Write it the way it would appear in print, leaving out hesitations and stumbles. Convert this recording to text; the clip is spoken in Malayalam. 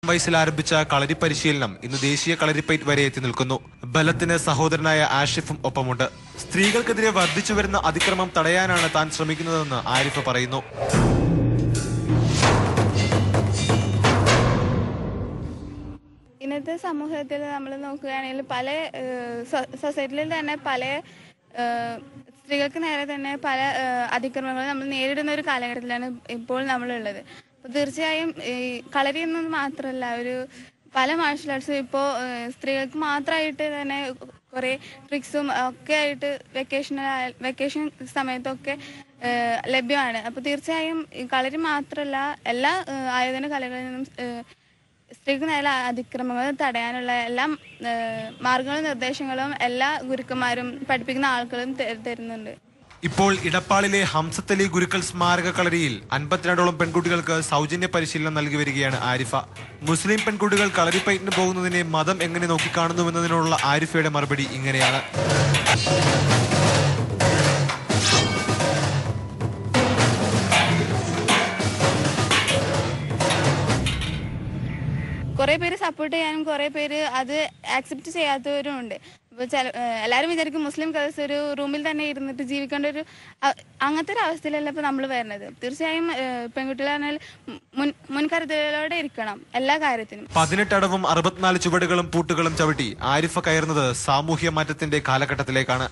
വയസ്സിൽ ആരംഭിച്ച കളരി പരിശീലനം ഇന്ന് ദേശീയ കളരിപ്പയറ്റ് വരെ എത്തി നിൽക്കുന്നു. ബലത്തിന് സഹോദരനായ ആഷിഫും ഒപ്പമുണ്ട്. സ്ത്രീകൾക്കെതിരെ വർദ്ധിച്ചു വരുന്ന അതിക്രമം തടയാനാണ് താൻ ശ്രമിക്കുന്നതെന്ന് ആരിഫ് പറയുന്നു. ഇന്നത്തെ സമൂഹത്തിൽ നമ്മൾ നോക്കുകയാണെങ്കിൽ പല സൊസൈറ്റിയിൽ തന്നെ പല സ്ത്രീകൾക്ക് നേരെ തന്നെ പല അതിക്രമങ്ങളും നമ്മൾ നേരിടുന്ന ഒരു കാലഘട്ടത്തിലാണ് ഇപ്പോൾ നമ്മളുള്ളത്. അപ്പോൾ തീർച്ചയായും ഈ കളരി എന്നത് മാത്രമല്ല, ഒരു പല മാർഷൽ ആർട്സും ഇപ്പോൾ സ്ത്രീകൾക്ക് മാത്രമായിട്ട് തന്നെ കുറേ ട്രിക്സും ഒക്കെ ആയിട്ട് വെക്കേഷൻ സമയത്തൊക്കെ ലഭ്യമാണ്. അപ്പോൾ തീർച്ചയായും കളരി മാത്രമല്ല, എല്ലാ ആയോധന കലകളിൽ നിന്നും സ്ത്രീക്ക് നേരെ അതിക്രമങ്ങൾ തടയാനുള്ള എല്ലാ മാർഗങ്ങളും നിർദ്ദേശങ്ങളും എല്ലാ ഗുരുക്കന്മാരും പഠിപ്പിക്കുന്ന ആളുകളും തരുന്നുണ്ട്. ഇപ്പോൾ ഇടപ്പാളിലെ ഹംസത്തലി ഗുരുക്കൾ സ്മാരക കളരിയിൽ 52ഓളം പെൺകുട്ടികൾക്ക് സൗജന്യ പരിശീലനം നൽകി വരികയാണ് ആരിഫ. മുസ്ലിം പെൺകുട്ടികൾ കളരിപ്പയറ്റിന് പോകുന്നതിനെ മതം എങ്ങനെ നോക്കിക്കാണുന്നുവെന്നതിനുള്ള ആരിഫയുടെ മറുപടി ഇങ്ങനെയാണ്. കുറേ പേര് സപ്പോർട്ട് ചെയ്യാനും കുറേ പേര് അത് ആക്സെപ്റ്റ് ചെയ്യാത്തവരും ഉണ്ട്. ഇപ്പോൾ എല്ലാവരും വിചാരിക്കും മുസ്ലിം ഗേൾസ് ഒരു റൂമിൽ തന്നെ ഇരുന്നിട്ട് ജീവിക്കേണ്ട അങ്ങനത്തെ ഒരു അവസ്ഥയിലല്ല ഇപ്പോൾ നമ്മൾ വരുന്നത്. തീർച്ചയായും പെൺകുട്ടികളാണെങ്കിൽ മുൻകരുതലോടെ ഇരിക്കണം എല്ലാ കാര്യത്തിനും. 18 അടവും 64 ചുവടുകളും പൂട്ടുകളും ചവിട്ടി ആരിഫ കയറുന്നത് സാമൂഹ്യ മാറ്റത്തിന്റെ കാലഘട്ടത്തിലേക്കാണ്.